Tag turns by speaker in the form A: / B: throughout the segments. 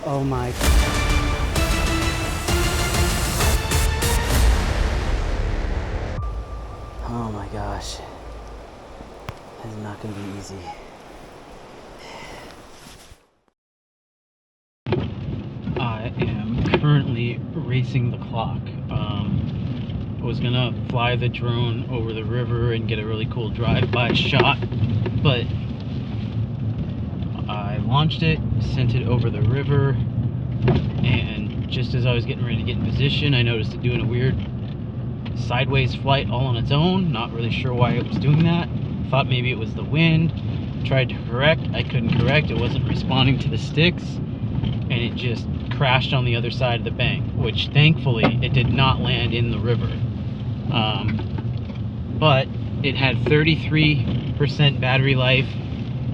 A: Oh my. Oh my gosh. This is not going to be easy. I am currently racing the clock. I was gonna fly the drone over the river and get a really cool drive-by shot, but I launched it, sent it over the river, and just as I was getting ready to get in position, I noticed it doing a weird sideways flight all on its own. Not really sure why it was doing that. Thought maybe it was the wind. Tried to correct. I couldn't correct. It wasn't responding to the sticks, and it just crashed on the other side of the bank, which thankfully it did not land in the river. But it had 33% battery life,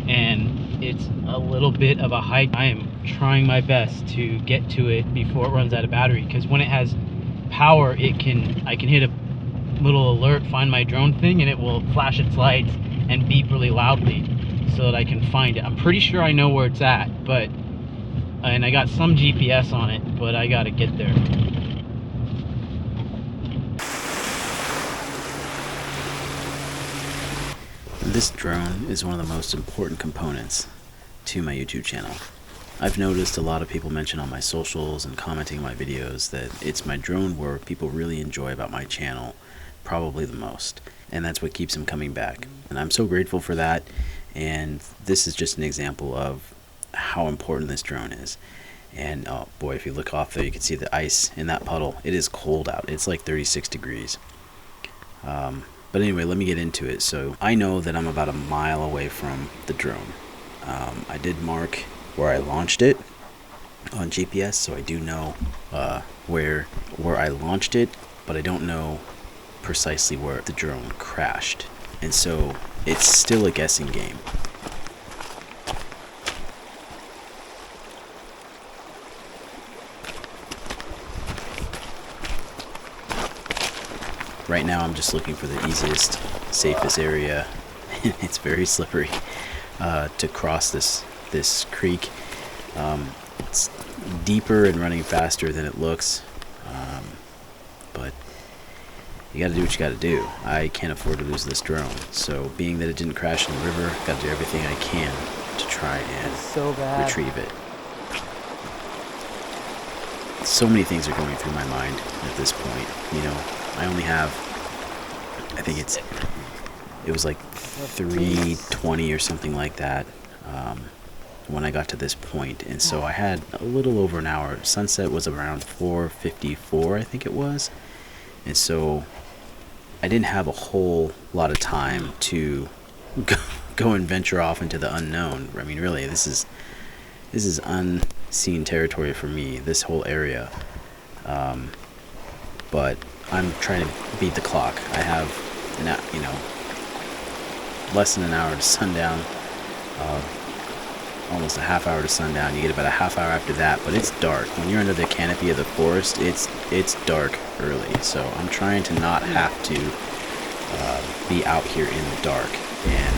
A: and it's a little bit of a hike. I am trying my best to get to it before it runs out of battery, because when it has power, I can hit a little alert, find my drone thing, and it will flash its lights and beep really loudly so that I can find it. I'm pretty sure I know where it's at, and I got some GPS on it, but I gotta get there. This drone is one of the most important components to my YouTube channel. I've noticed a lot of people mention on my socials and commenting on my videos that it's my drone work people really enjoy about my channel, probably the most. And that's what keeps them coming back. And I'm so grateful for that. And this is just an example of how important this drone is. And oh boy, if you look off there, you can see the ice in that puddle. It is cold out. It's like 36 degrees. But anyway, let me get into it. So I know that I'm about a mile away from the drone. I did mark where I launched it on GPS, so I do know where I launched it, but I don't know precisely where the drone crashed. And so it's still a guessing game. Right now I'm just looking for the easiest, safest area. It's very slippery to cross this creek. It's deeper and running faster than it looks, but you gotta do what you gotta do. I can't afford to lose this drone, so being that it didn't crash in the river, gotta do everything I can to try and retrieve it. So many things are going through my mind at this point. You know, I only have, I think it was like 3:20 or something like that when I got to this point, and so I had a little over an hour. Sunset was around 4:54, I think it was, and so I didn't have a whole lot of time to go and venture off into the unknown. I mean, really, this is unseen territory for me, this whole area. But I'm trying to beat the clock. I have, less than an hour to sundown, almost a half hour to sundown. You get about a half hour after that, but it's dark. When you're under the canopy of the forest, it's dark early. So I'm trying to not have to be out here in the dark. And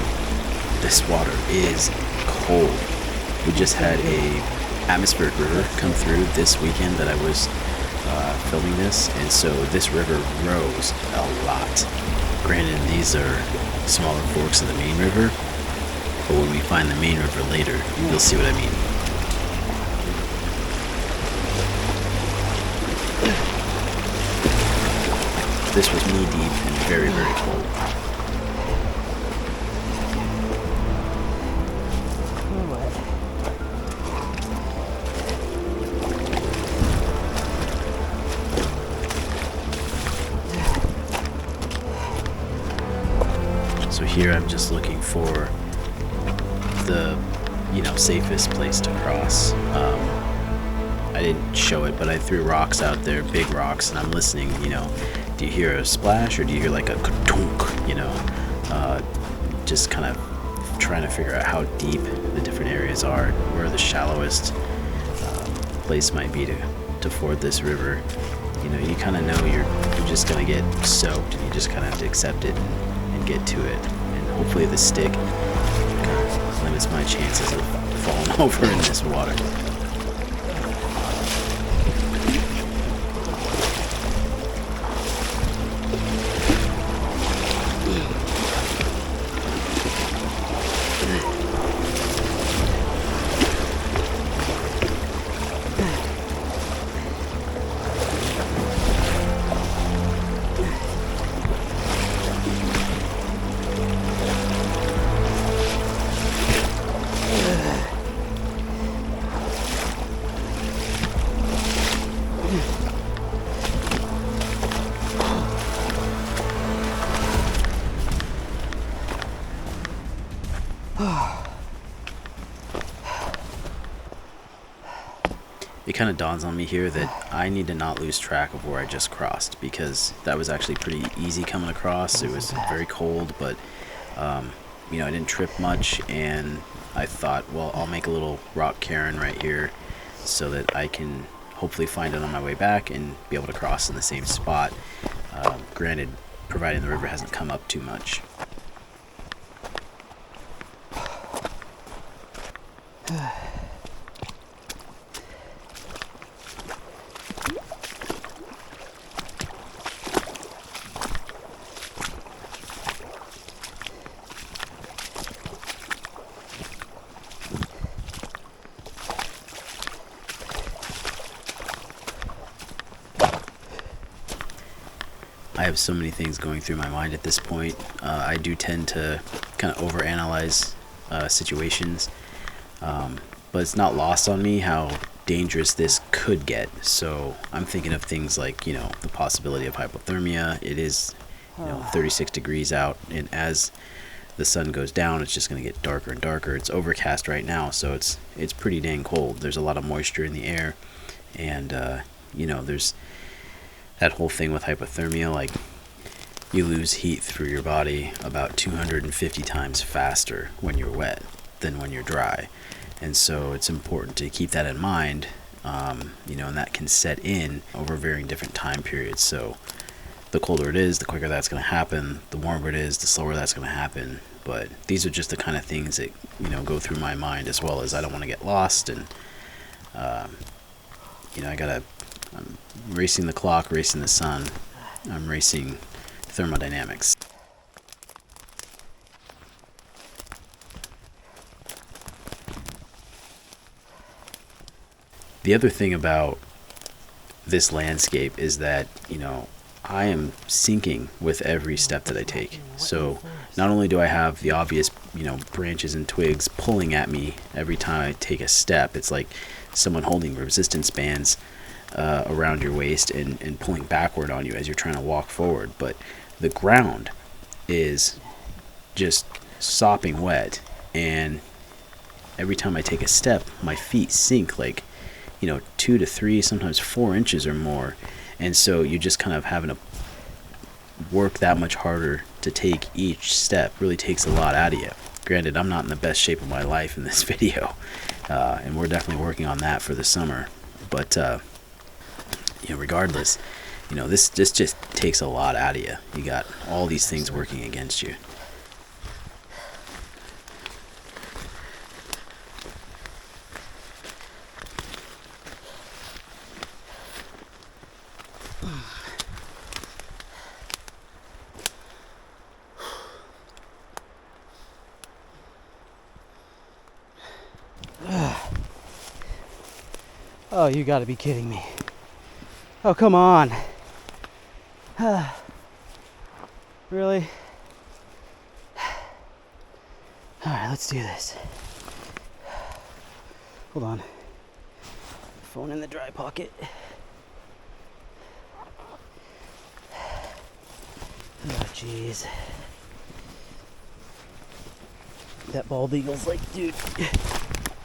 A: this water is cold. We just had a atmospheric river come through this weekend that I was filming this, and so this river rose a lot. Granted, these are smaller forks of the main river, but when we find the main river later, you'll see what I mean. This was knee deep and very, very cold. So here I'm just looking for the, safest place to cross. I didn't show it, but I threw rocks out there, big rocks, and I'm listening, do you hear a splash or do you hear like a ka-dunk, just kind of trying to figure out how deep the different areas are, where the shallowest place might be to ford this river. you know, you kind of know you're just gonna get soaked, and you just kind of have to accept it and get to it. And hopefully the stick kind of limits my chances of falling over in this water. It kind of dawns on me here that I need to not lose track of where I just crossed, because that was actually pretty easy coming across. It was very cold, but you know, I didn't trip much, and I thought, well, I'll make a little rock cairn right here so that I can hopefully find it on my way back and be able to cross in the same spot. Granted, providing the river hasn't come up too much. I have so many things going through my mind at this point. I do tend to kind of overanalyze situations, but it's not lost on me how dangerous this could get. So I'm thinking of things like, you know, the possibility of hypothermia. It is, you know, 36 degrees out, and as the sun goes down, it's just going to get darker and darker. It's overcast right now, so it's pretty dang cold. There's a lot of moisture in the air, and you know, there's that whole thing with hypothermia, like you lose heat through your body about 250 times faster when you're wet than when you're dry. And so it's important to keep that in mind, you know, and that can set in over varying different time periods. So the colder it is, the quicker that's going to happen. The warmer it is, the slower that's going to happen. But these are just the kind of things that, you know, go through my mind, as well as I don't want to get lost. And you know, I'm racing the clock, racing the sun. I'm racing thermodynamics. The other thing about this landscape is that, you know, I am sinking with every step that I take. So not only do I have the obvious, you know, branches and twigs pulling at me every time I take a step, it's like someone holding resistance bands around your waist and pulling backward on you as you're trying to walk forward. But the ground is just sopping wet, and every time I take a step, my feet sink like, you know, 2 to 3, sometimes 4 inches or more. And so you're just kind of having to work that much harder to take each step. Really takes a lot out of you. Granted, I'm not in the best shape of my life in this video, and we're definitely working on that for the summer. But you know, regardless, you know, this just takes a lot out of you. You got all these things working against you.
B: Oh, you gotta be kidding me. Oh, come on. Really? Alright, let's do this. Hold on. Phone in the dry pocket. Oh, jeez. That bald eagle's like, dude,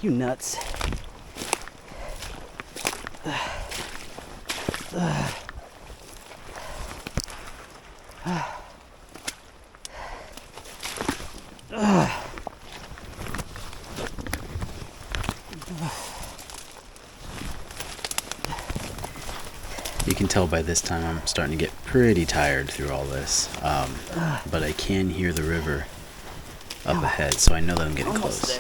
B: you nuts.
A: You can tell by this time I'm starting to get pretty tired through all this, but I can hear the river up ahead, so I know that I'm getting close.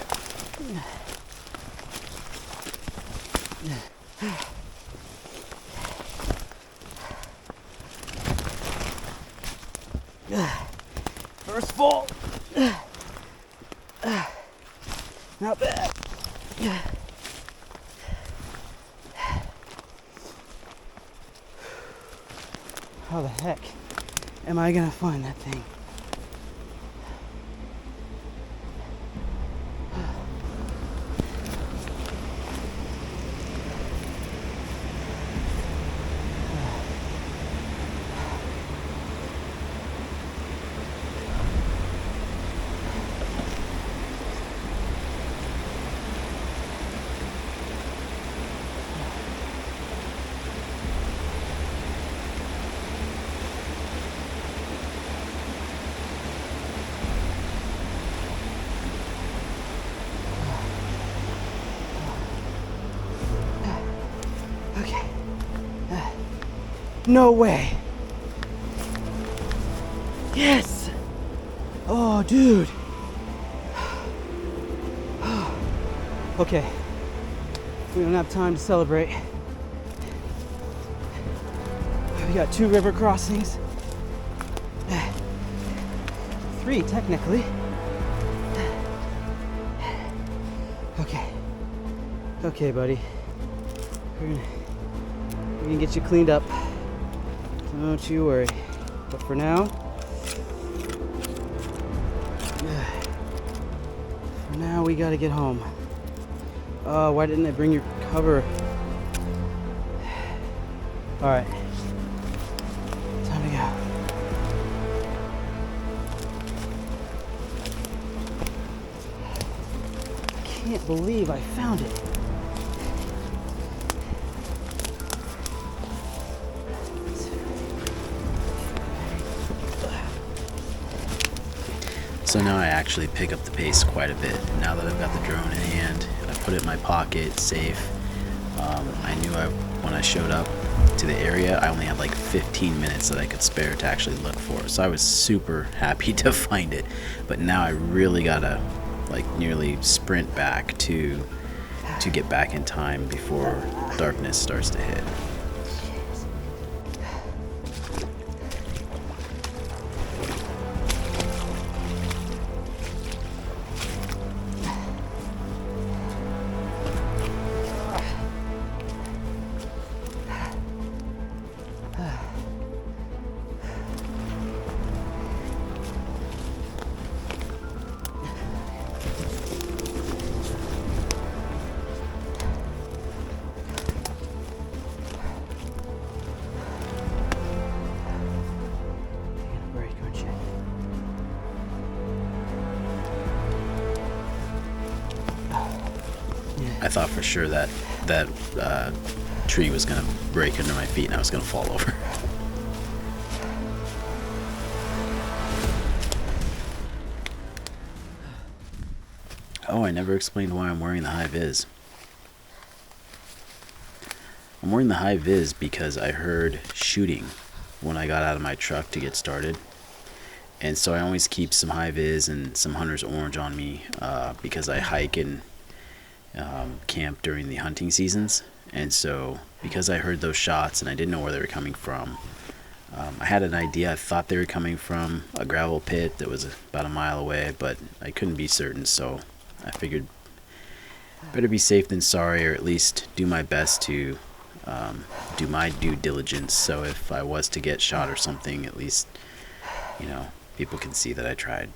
B: First fall. Not bad. How the heck am I gonna find that thing? Okay. No way. Yes. Oh, dude. Okay. We don't have time to celebrate. We got 2 river crossings. 3 technically. Okay. Okay, buddy. We're gonna get you cleaned up. Don't you worry. But for now, we gotta get home. Oh, why didn't I bring your cover? All right, time to go. I can't believe I found it.
A: So now I actually pick up the pace quite a bit. Now that I've got the drone in hand, I put it in my pocket, safe. I knew when I showed up to the area, I only had like 15 minutes that I could spare to actually look for it. So I was super happy to find it. But now I really gotta like nearly sprint back to get back in time before darkness starts to hit. I thought for sure that tree was gonna break under my feet and I was gonna fall over. Oh, I never explained why I'm wearing the high vis. I'm wearing the high vis because I heard shooting when I got out of my truck to get started. And so I always keep some high vis and some hunter's orange on me because I hike and camp during the hunting seasons. And so because I heard those shots and I didn't know where they were coming from, I had an idea. I thought they were coming from a gravel pit that was about a mile away, but I couldn't be certain, so I figured better be safe than sorry, or at least do my best to do my due diligence, so if I was to get shot or something, at least, you know, people can see that I tried.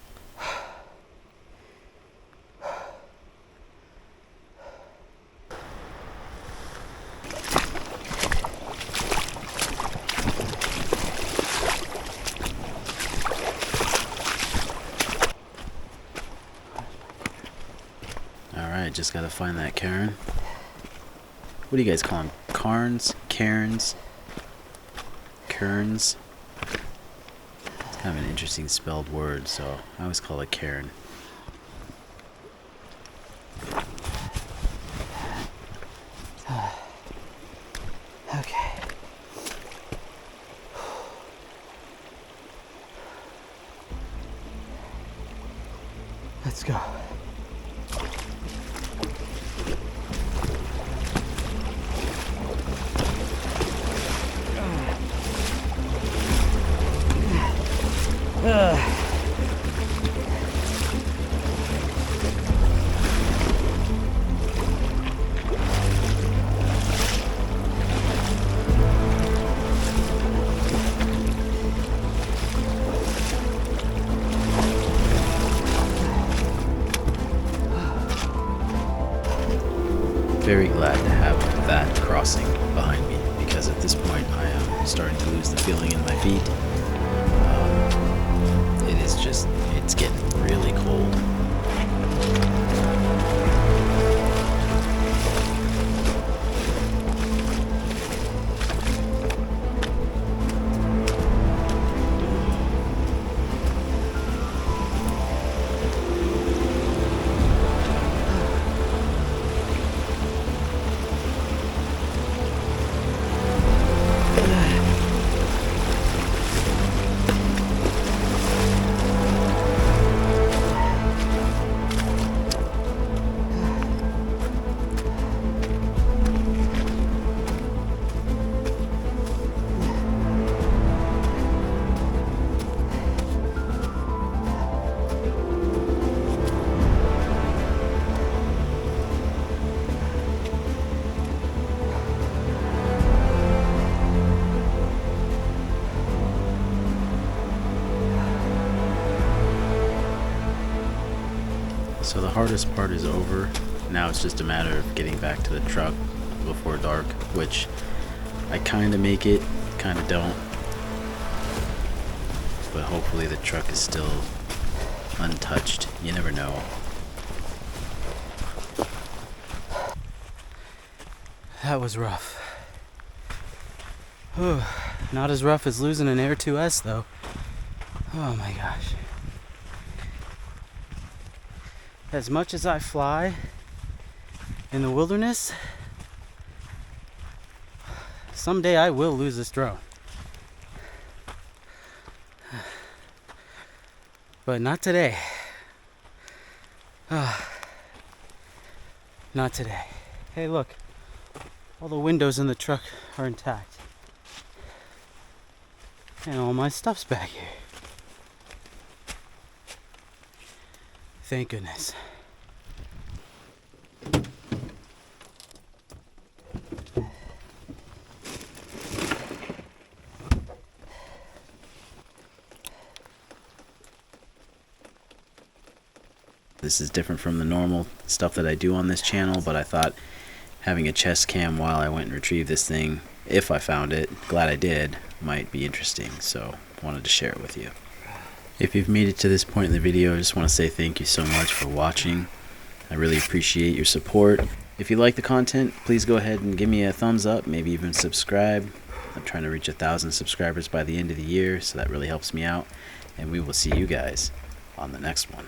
A: Alright, just gotta find that cairn. What do you guys call them? Cairns? Cairns? Cairns? It's kind of an interesting spelled word, so I always call it cairn.
B: Okay. Let's go.
A: Very glad to have that crossing behind me, because at this point I am starting to lose the feeling in my feet. It's getting really cold. So the hardest part is over. Now it's just a matter of getting back to the truck before dark, which I kind of make it, kind of don't. But hopefully the truck is still untouched. You never know.
B: That was rough. Whew. Not as rough as losing an Air 2S though. Oh my gosh. As much as I fly in the wilderness, someday I will lose this drone. But not today. Not today. Hey, look. All the windows in the truck are intact. And all my stuff's back here. Thank goodness.
A: This is different from the normal stuff that I do on this channel, but I thought having a chest cam while I went and retrieved this thing, if I found it, glad I did, might be interesting, so wanted to share it with you. If you've made it to this point in the video, I just want to say thank you so much for watching. I really appreciate your support. If you like the content, please go ahead and give me a thumbs up, maybe even subscribe. I'm trying to reach 1,000 subscribers by the end of the year, so that really helps me out. And we will see you guys on the next one.